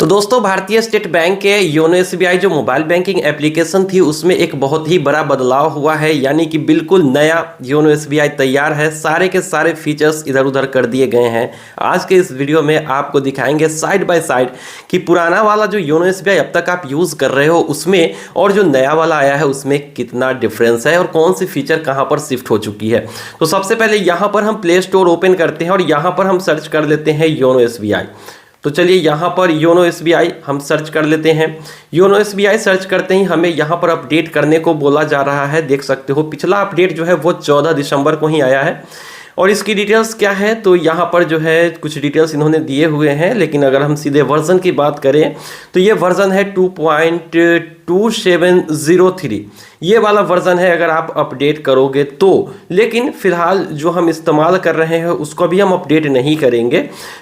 तो दोस्तों भारतीय स्टेट बैंक के योनो एसबीआई जो मोबाइल बैंकिंग एप्लीकेशन थी उसमें एक बहुत ही बड़ा बदलाव हुआ है। यानी कि बिल्कुल नया योनो एसबीआई तैयार है। सारे के सारे फीचर्स इधर उधर कर दिए गए हैं। आज के इस वीडियो में आपको दिखाएंगे साइड बाय साइड कि पुराना वाला जो योनो एसबीआई अब तक आप यूज कर रहे हो उसमें और जो नया वाला आया है उसमें कितना डिफरेंस है और कौन सी फीचर कहां पर शिफ्ट हो चुकी है। तो सबसे पहले यहां पर हम प्ले स्टोर ओपन करते हैं और यहां पर हम सर्च कर लेते हैं योनो एसबीआई। तो चलिए यहाँ पर योनो एसबीआई हम सर्च कर लेते हैं। योनो एसबीआई सर्च करते ही हमें यहाँ पर अपडेट करने को बोला जा रहा है। देख सकते हो पिछला अपडेट जो है वो 14 दिसंबर को ही आया है। और इसकी डिटेल्स क्या है तो यहाँ पर जो है कुछ डिटेल्स इन्होंने दिए हुए हैं, लेकिन अगर हम सीधे वर्जन की बात करें तो ये वर्जन है 2.2703। ये वाला वर्जन है अगर आप अपडेट करोगे तो। लेकिन फिलहाल जो हम इस्तेमाल कर रहे हैं उसको भी हम अपडेट नहीं करेंगे।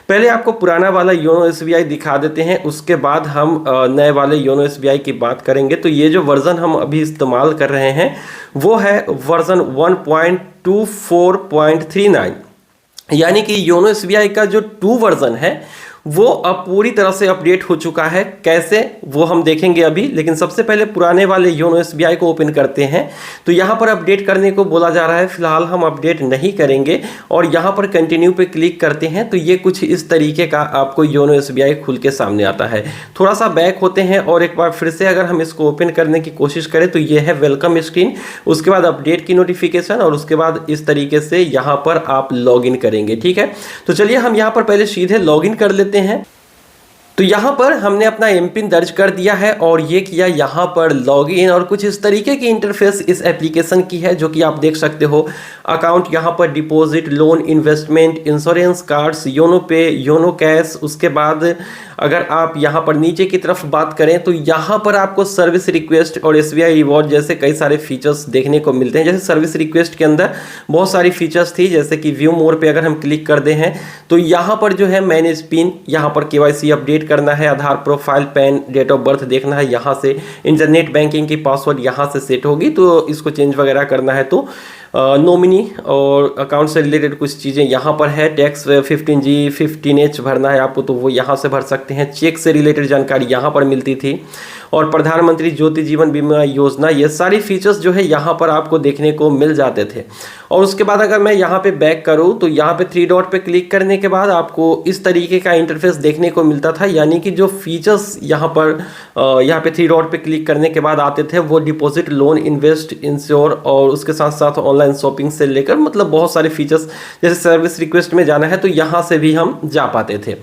पहले आपको पुराना वाला योनो एसबीआई दिखा देते हैं, उसके बाद हम नए वाले योनो एसबीआई की बात करेंगे। तो ये जो वर्जन हम अभी इस्तेमाल कर रहे हैं वो है वर्जन 1.24.39। यानी कि योनो एसबीआई का जो 2 वर्जन है वो अब पूरी तरह से अपडेट हो चुका है। कैसे वो हम देखेंगे अभी, लेकिन सबसे पहले पुराने वाले योनो एसबीआई को ओपन करते हैं। तो यहाँ पर अपडेट करने को बोला जा रहा है, फिलहाल हम अपडेट नहीं करेंगे और यहाँ पर कंटिन्यू पे क्लिक करते हैं तो ये कुछ इस तरीके का आपको योनो एसबीआई खुल के सामने आता है। थोड़ा सा बैक होते हैं और एक बार फिर से अगर हम इसको ओपन करने की कोशिश करें तो ये है वेलकम स्क्रीन, उसके बाद अपडेट की नोटिफिकेशन और उसके बाद इस तरीके से यहाँ पर आप लॉग इन करेंगे। ठीक है, तो चलिए हम यहाँ पर पहले सीधे लॉग इन कर लेते हैं। तो यहाँ पर हमने अपना एमपिन दर्ज कर दिया है और ये किया यहाँ पर लॉगिन और कुछ इस तरीके की इंटरफेस इस एप्लीकेशन की है जो कि आप देख सकते हो। अकाउंट यहाँ पर deposit, loan, investment, insurance, cards, YONO पे, योनो कैश। उसके बाद अगर आप यहाँ पर नीचे की तरफ बात करें तो यहाँ पर आपको सर्विस रिक्वेस्ट और एसबीआई रिवॉर्ड जैसे कई सारे फीचर्स देखने को मिलते हैं। जैसे सर्विस रिक्वेस्ट के अंदर बहुत सारी फीचर्स थी, जैसे कि व्यू मोर पे अगर हम क्लिक कर दे हैं तो यहाँ पर जो है मैनेज पिन, यहाँ पर केवाईसी अपडेट करना है, Aadhaar profile, PAN, date of birth देखना है। यहाँ से इंटरनेट बैंकिंग की पासवर्ड यहाँ से सेट होगी तो इसको चेंज वगैरह करना है तो नॉमिनी और अकाउंट से रिलेटेड कुछ चीज़ें यहाँ पर है। टैक्स 15G 15H भरना है आपको तो वो यहाँ से भर सकते हैं। चेक से रिलेटेड जानकारी यहाँ पर मिलती थी और प्रधानमंत्री ज्योति जीवन बीमा योजना, ये सारी फीचर्स जो है यहाँ पर आपको देखने को मिल जाते थे। और उसके बाद अगर मैं यहाँ पे बैक करूँ तो यहाँ पे 3 डॉट पे क्लिक करने के बाद आपको इस तरीके का इंटरफेस देखने को मिलता था। यानी कि जो फीचर्स यहाँ पे 3 डॉट पे क्लिक करने के बाद आते थे वो डिपॉजिट, लोन, इन्वेस्ट, इंश्योर और उसके साथ साथ ऑनलाइन शॉपिंग से लेकर मतलब बहुत सारे फीचर्स, जैसे सर्विस रिक्वेस्ट में जाना है तो यहाँ से भी हम जा पाते थे।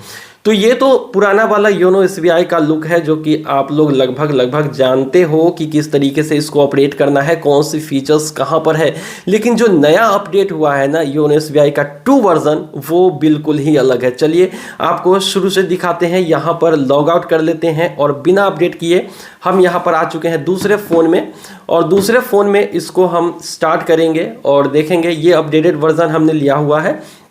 तो ये तो पुराना वाला योनो एसबीआई का लुक है जो कि आप लोग लगभग जानते हो कि किस तरीके से इसको अपडेट करना है, कौन सी फीचर्स कहाँ पर है। लेकिन जो नया अपडेट हुआ है ना योनो एसबीआई का 2 वर्जन, वो बिल्कुल ही अलग है। चलिए आपको शुरू से दिखाते हैं। यहाँ पर लॉग आउट कर लेते हैं और बिना अपडेट किए हम यहाँ पर आ चुके हैं दूसरे फ़ोन में और दूसरे फ़ोन में इसको हम स्टार्ट करेंगे और देखेंगे ये अपडेटेड वर्जन हमने लिया हुआ है।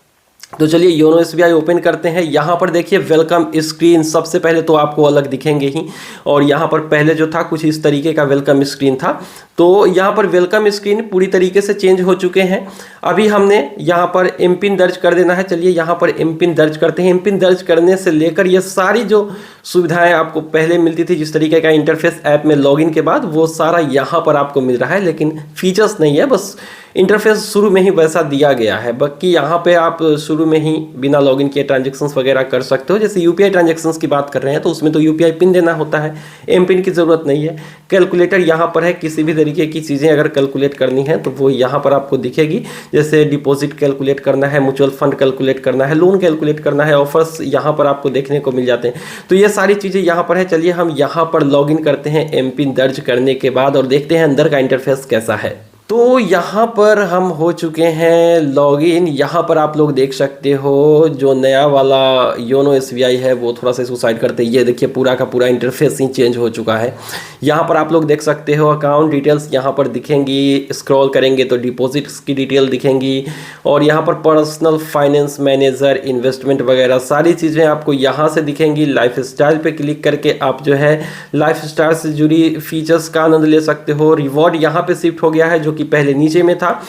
तो चलिए योनो एसबीआई ओपन करते हैं। यहाँ पर देखिए वेलकम स्क्रीन सबसे पहले तो आपको अलग दिखेंगे ही और यहाँ पर पहले जो था कुछ इस तरीके का वेलकम स्क्रीन था। तो यहाँ पर वेलकम स्क्रीन पूरी तरीके से चेंज हो चुके हैं। अभी हमने यहाँ पर एमपिन दर्ज कर देना है। चलिए यहाँ पर एमपिन दर्ज करते हैं। एमपिन दर्ज करने से लेकर ये सारी जो सुविधाएं आपको पहले मिलती थी, जिस तरीके का इंटरफेस ऐप में लॉगिन के बाद, वो सारा यहाँ पर आपको मिल रहा है। लेकिन फीचर्स नहीं है, बस इंटरफेस शुरू में ही वैसा दिया गया है। बाकी यहाँ पे आप शुरू में ही बिना लॉगिन किए ट्रांजेक्शन्स वगैरह कर सकते हो। जैसे यूपीआई ट्रांजेक्शन्स की बात कर रहे हैं तो उसमें तो यूपीआई पिन देना होता है, एम पिन की ज़रूरत नहीं है। कैलकुलेटर यहाँ पर है, किसी भी तरीके की चीज़ें अगर कैलकुलेट करनी है तो वो यहाँ पर आपको दिखेगी। जैसे डिपॉजिट कैलकुलेट करना है, म्यूचुअल फंड कैलकुलेट करना है, लोन कैलकुलेट करना है, ऑफर्स यहाँ पर आपको देखने को मिल जाते हैं। तो ये सारी चीज़ें यहाँ पर है। चलिए हम यहाँ पर लॉगिन करते हैं एम पिन दर्ज करने के बाद और देखते हैं अंदर का इंटरफेस कैसा है। तो यहाँ पर हम हो चुके हैं लॉगिन। यहाँ पर आप लोग देख सकते हो जो नया वाला योनो एसबीआई है वो थोड़ा सा इसको साइड करते हैं। ये देखिए पूरा का पूरा इंटरफेस ही चेंज हो चुका है। यहाँ पर आप लोग देख सकते हो अकाउंट डिटेल्स यहाँ पर दिखेंगी। स्क्रॉल करेंगे तो डिपॉजिट्स की डिटेल दिखेंगी और यहाँ पर पर्सनल फाइनेंस मैनेजर, इन्वेस्टमेंट वगैरह सारी चीज़ें आपको यहाँ से दिखेंगी। लाइफ स्टाइल पे क्लिक करके आप जो है लाइफ स्टाइल से जुड़ी फीचर्स का आनंद ले सकते हो। रिवॉर्ड यहाँ पे शिफ्ट हो गया है जो कि पहले नीचे में था।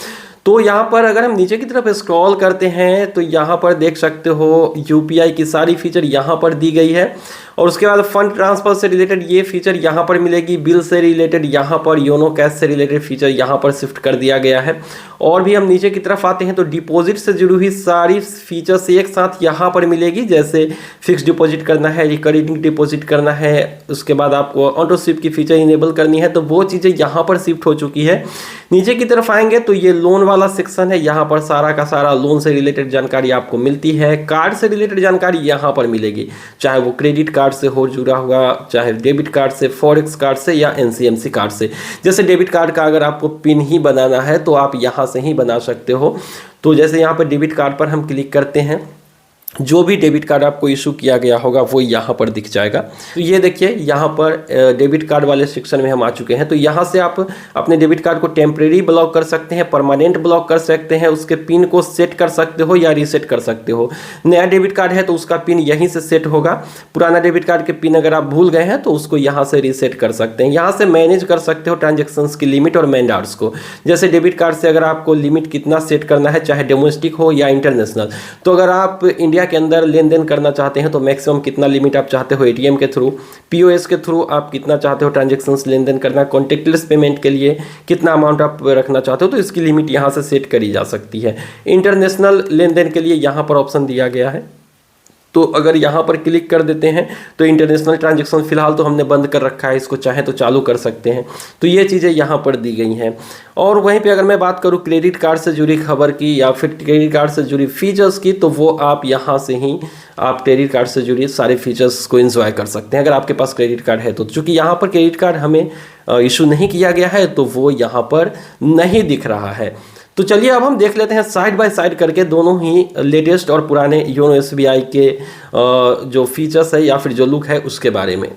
तो यहाँ पर अगर हम नीचे की तरफ स्क्रॉल करते हैं तो यहाँ पर देख सकते हो यूपीआई की सारी फीचर यहाँ पर दी गई है और उसके बाद फंड ट्रांसफर से रिलेटेड ये फीचर यहाँ पर मिलेगी, बिल से रिलेटेड यहाँ पर, योनो कैश से रिलेटेड फीचर यहाँ पर शिफ्ट कर दिया गया है। और भी हम नीचे की तरफ आते हैं तो डिपॉजिट से जुड़ी हुई सारी फीचर्स एक साथ यहाँ पर मिलेगी, जैसे फिक्स डिपॉजिट करना है, रिकरिंग डिपॉजिट करना है, उसके बाद आपको ऑटो स्विप की फीचर इनेबल करनी है, तो वो चीज़ें यहाँ पर शिफ्ट हो चुकी है। नीचे की तरफ आएंगे तो ये लोन वाला सेक्शन है, यहाँ पर सारा का सारा लोन से रिलेटेड जानकारी आपको मिलती है। कार्ड से रिलेटेड जानकारी यहाँ पर मिलेगी, चाहे वो क्रेडिट कार्ड से हो जुड़ा हुआ, चाहे डेबिट कार्ड से, फॉरेक्स कार्ड से या एनसीएमसी कार्ड से। जैसे डेबिट कार्ड का अगर आपको पिन ही बनाना है तो आप यहाँ से ही बना सकते हो। तो जैसे यहाँ पर डेबिट कार्ड पर हम क्लिक करते हैं, जो भी डेबिट कार्ड आपको इशू किया गया होगा वो यहाँ पर दिख जाएगा। तो ये देखिए यहाँ पर डेबिट कार्ड वाले सेक्शन में हम आ चुके हैं। तो यहाँ से आप अपने डेबिट कार्ड को टेम्परेरी ब्लॉक कर सकते हैं, परमानेंट ब्लॉक कर सकते हैं, उसके पिन को सेट कर सकते हो या रीसेट कर सकते हो। नया डेबिट कार्ड है तो उसका पिन यहीं से सेट होगा, पुराना डेबिट कार्ड के पिन अगर आप भूल गए हैं तो उसको यहाँ से रीसेट कर सकते हैं। यहाँ से मैनेज कर सकते हो ट्रांजेक्शन्स की लिमिट और मैंडार्स को। जैसे डेबिट कार्ड से अगर आपको लिमिट कितना सेट करना है, चाहे डोमेस्टिक हो या इंटरनेशनल, तो अगर आप इंडिया के अंदर लेन देन करना चाहते हैं तो मैक्सिमम कितना लिमिट आप चाहते हो, एटीएम के थ्रू, पीओएस के थ्रू आप कितना चाहते हो ट्रांजैक्शंस लेन देन करना, कॉन्टेक्टलेस पेमेंट के लिए कितना अमाउंट आप रखना चाहते हो, तो इसकी लिमिट यहाँ से सेट करी जा सकती है। इंटरनेशनल लेन देन के लिए यहाँ पर ऑप्शन दिया गया है, तो अगर यहाँ पर क्लिक कर देते हैं तो इंटरनेशनल ट्रांजैक्शन फिलहाल तो हमने बंद कर रखा है, इसको चाहे तो चालू कर सकते हैं। तो ये चीज़ें यहाँ पर दी गई हैं। और वहीं पे अगर मैं बात करूँ क्रेडिट कार्ड से जुड़ी खबर की या फिर क्रेडिट कार्ड से जुड़ी फीचर्स की, तो वो आप यहाँ से ही आप क्रेडिट कार्ड से जुड़ी सारे फीचर्स को एंजॉय कर सकते हैं अगर आपके पास क्रेडिट कार्ड है तो। चूँकि यहाँ पर क्रेडिट कार्ड हमें इशू नहीं किया गया है तो वो यहाँ पर नहीं दिख रहा है। तो चलिए अब हम देख लेते हैं साइड बाय साइड करके दोनों ही लेटेस्ट और पुराने योनो एसबीआई के जो फीचर्स है या फिर जो लुक है उसके बारे में।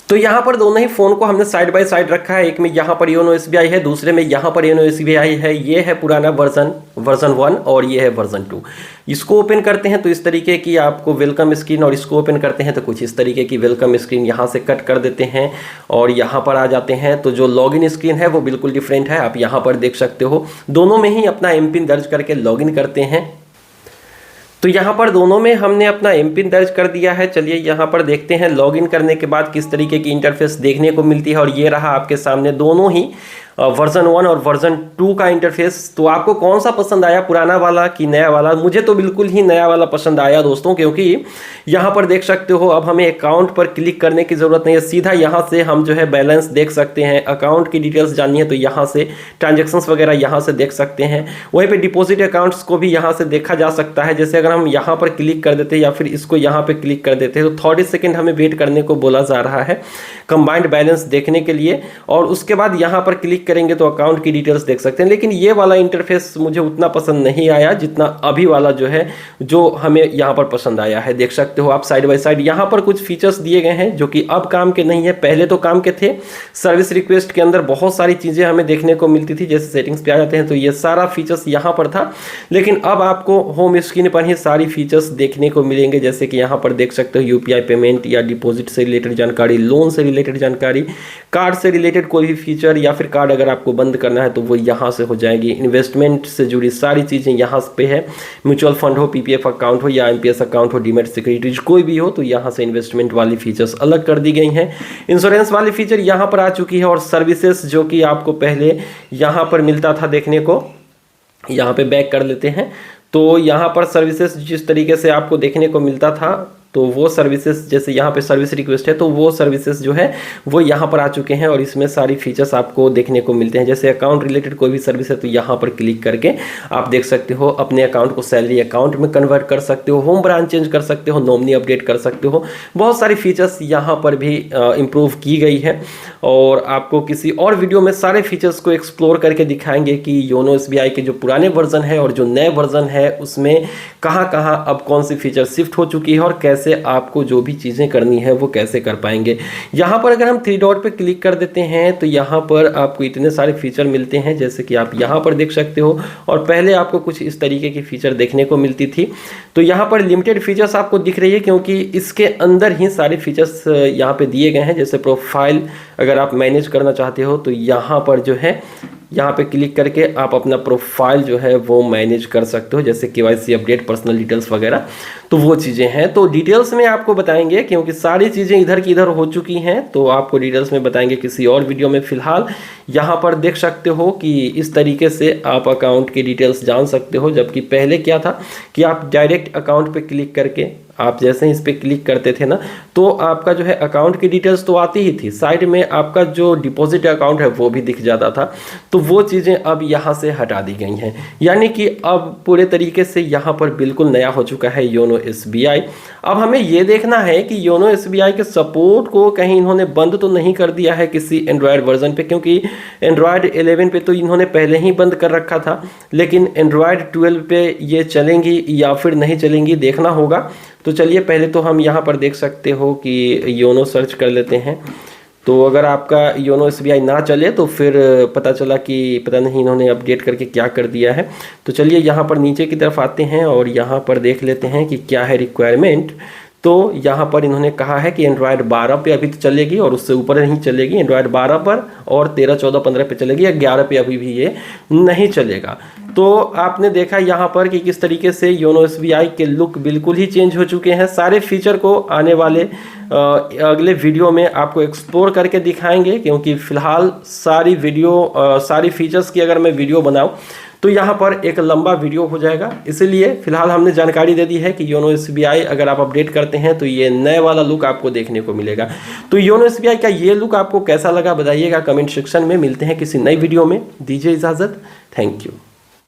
तो यहाँ पर दोनों ही फ़ोन को हमने साइड बाय साइड रखा है, एक में यहाँ पर योनो एसबीआई है, दूसरे में यहाँ पर योनो एसबीआई है। ये है पुराना वर्जन 1 और ये है वर्जन 2। इसको ओपन करते हैं तो इस तरीके की आपको वेलकम स्क्रीन, और इसको ओपन करते हैं तो कुछ इस तरीके की वेलकम स्क्रीन यहाँ से कट कर देते हैं और यहाँ पर आ जाते हैं। तो जो लॉगिन स्क्रीन है वो बिल्कुल डिफरेंट है, आप यहाँ पर देख सकते हो। दोनों में ही अपना एमपिन दर्ज करके लॉगिन करते हैं। तो यहाँ पर दोनों में हमने अपना एमपिन दर्ज कर दिया है। चलिए यहाँ पर देखते हैं लॉगिन करने के बाद किस तरीके की इंटरफेस देखने को मिलती है। और ये रहा आपके सामने दोनों ही वर्जन 1 और वर्जन 2 का इंटरफेस। तो आपको कौन सा पसंद आया, पुराना वाला कि नया वाला? मुझे तो बिल्कुल ही नया वाला पसंद आया दोस्तों, क्योंकि यहाँ पर देख सकते हो अब हमें अकाउंट पर क्लिक करने की ज़रूरत नहीं है, सीधा यहाँ से हम जो है बैलेंस देख सकते हैं। अकाउंट की डिटेल्स जाननी है तो यहाँ से ट्रांजेक्शन्स वगैरह यहाँ से देख सकते हैं। वहीं पर डिपॉजिट अकाउंट्स को भी यहाँ से देखा जा सकता है। जैसे अगर हम यहाँ पर क्लिक कर देते हैं या फिर इसको यहाँ पर क्लिक कर देते हैं तो 30 सेकेंड हमें वेट करने को बोला जा रहा है कंबाइंड बैलेंस देखने के लिए। और उसके बाद यहाँ पर क्लिक करेंगे तो अकाउंट की डिटेल्स देख सकते हैं। लेकिन ये वाला इंटरफेस मुझे उतना पसंद नहीं आया जितना अभी वाला जो है, जो हमें यहाँ पर पसंद आया है। देख सकते हो आप साइड बाय साइड यहाँ पर कुछ फीचर्स दिए गए हैं जो कि अब काम के नहीं है, पहले तो काम के थे। सर्विस रिक्वेस्ट के अंदर बहुत सारी चीज़ें हमें देखने को मिलती थी, जैसे सेटिंग्स पे आ जाते हैं तो ये सारा फीचर्स यहाँ पर था। लेकिन अब आपको होम स्क्रीन पर ही सारी फीचर्स देखने को मिलेंगे, जैसे कि यहाँ पर देख सकते हो यूपीआई पेमेंट या डिपॉजिट से रिलेटेड जानकारी, लोन से रिलेटेड जानकारी, कार्ड से रिलेटेड कोई भी फीचर या फिर कार्ड अगर आपको बंद करना है तो वो यहाँ से हो जाएगी। इन्वेस्टमेंट से जुड़ी सारी चीज़ें यहाँ पे है, म्यूचुअल फंड हो, पीपीएफ अकाउंट हो या एमपीएस अकाउंट हो, डीमेट सिक्योरिटीज कोई भी हो, तो यहाँ से इन्वेस्टमेंट वाली फीचर्स अलग कर दी गई हैं। इंश्योरेंस वाली फीचर यहाँ पर आ चुकी है। और सर्विसेज जो कि आपको पहले यहाँ पर मिलता था देखने को, यहाँ पे बैक कर लेते हैं तो यहाँ पर सर्विसेज जिस तरीके से आपको देखने को मिलता था तो वो सर्विसेज, जैसे यहाँ पे सर्विस रिक्वेस्ट है तो वो सर्विसेज जो है वो यहाँ पर आ चुके हैं और इसमें सारी फीचर्स आपको देखने को मिलते हैं। जैसे अकाउंट रिलेटेड कोई भी सर्विस है तो यहाँ पर क्लिक करके आप देख सकते हो, अपने अकाउंट को सैलरी अकाउंट में कन्वर्ट कर सकते हो, होम ब्रांच चेंज कर सकते हो, नॉमिनी अपडेट कर सकते हो। बहुत सारी फीचर्स यहाँ पर भी इम्प्रूव की गई है और आपको किसी और वीडियो में सारे फीचर्स को एक्सप्लोर करके दिखाएंगे कि योनो एसबीआई के जो पुराने वर्जन है और जो नए वर्जन है उसमें कहाँ कहाँ अब कौन सी फीचर शिफ्ट हो चुकी है और कैसे आपको जो भी चीज़ें करनी है वो कैसे कर पाएंगे। यहाँ पर अगर हम 3 डॉट पे क्लिक कर देते हैं तो यहाँ पर आपको इतने सारे फीचर मिलते हैं, जैसे कि आप यहाँ पर देख सकते हो। और पहले आपको कुछ इस तरीके की फीचर देखने को मिलती थी, तो यहाँ पर लिमिटेड फीचर्स आपको दिख रही है क्योंकि इसके अंदर ही सारे फीचर्स यहाँ पे दिए गए हैं। जैसे प्रोफाइल अगर आप मैनेज करना चाहते हो तो यहाँ पर जो है, यहाँ पे क्लिक करके आप अपना प्रोफाइल जो है वो मैनेज कर सकते हो, जैसे केवाईसी अपडेट, पर्सनल डिटेल्स वगैरह। तो वो चीज़ें हैं, तो डिटेल्स में आपको बताएंगे क्योंकि सारी चीज़ें इधर की इधर हो चुकी हैं, तो आपको डिटेल्स में बताएंगे किसी और वीडियो में। फिलहाल यहाँ पर देख सकते हो कि इस तरीके से आप अकाउंट की डिटेल्स जान सकते हो, जबकि पहले क्या था कि आप डायरेक्ट अकाउंट पे क्लिक करके आप जैसे ही इस पर क्लिक करते थे ना, तो आपका जो है अकाउंट की डिटेल्स तो आती ही थी, साइड में आपका जो डिपॉजिट अकाउंट है वो भी दिख जाता था। तो वो चीज़ें अब यहाँ से हटा दी गई हैं, यानी कि अब पूरे तरीके से यहाँ पर बिल्कुल नया हो चुका है योनो एसबीआई। अब हमें ये देखना है कि योनो एसबीआई के सपोर्ट को कहीं इन्होंने बंद तो नहीं कर दिया है किसी एंड्रॉयड वर्जन पे, क्योंकि एंड्रॉयड 11 पे तो इन्होंने पहले ही बंद कर रखा था, लेकिन एंड्रॉयड 12 पे ये चलेंगी या फिर नहीं चलेंगी देखना होगा। तो चलिए पहले तो हम यहाँ पर देख सकते हो कि योनो सर्च कर लेते हैं। तो अगर आपका योनो एसबीआई ना चले तो फिर पता चला कि पता नहीं इन्होंने अपडेट करके क्या कर दिया है। तो चलिए यहाँ पर नीचे की तरफ आते हैं और यहाँ पर देख लेते हैं कि क्या है रिक्वायरमेंट। तो यहाँ पर इन्होंने कहा है कि एंड्रॉयड 12 पे अभी तो चलेगी और उससे ऊपर नहीं चलेगी, एंड्रॉयड 12 पर और 13, 14, 15 पे चलेगी, 11 पे अभी भी ये नहीं चलेगा। तो आपने देखा यहाँ पर कि किस तरीके से योनो एसबीआई के लुक बिल्कुल ही चेंज हो चुके हैं। सारे फीचर को आने वाले अगले वीडियो में आपको एक्सप्लोर करके दिखाएंगे, क्योंकि फ़िलहाल सारी फीचर्स की अगर मैं वीडियो बनाऊँ तो यहाँ पर एक लंबा वीडियो हो जाएगा। इसीलिए फिलहाल हमने जानकारी दे दी है कि योनो एसबीआई अगर आप अपडेट करते हैं तो ये नए वाला लुक आपको देखने को मिलेगा। तो योनो एसबीआई का ये लुक आपको कैसा लगा बताइएगा कमेंट सेक्शन में। मिलते हैं किसी नई वीडियो में, दीजिए इजाज़त, थैंक यू।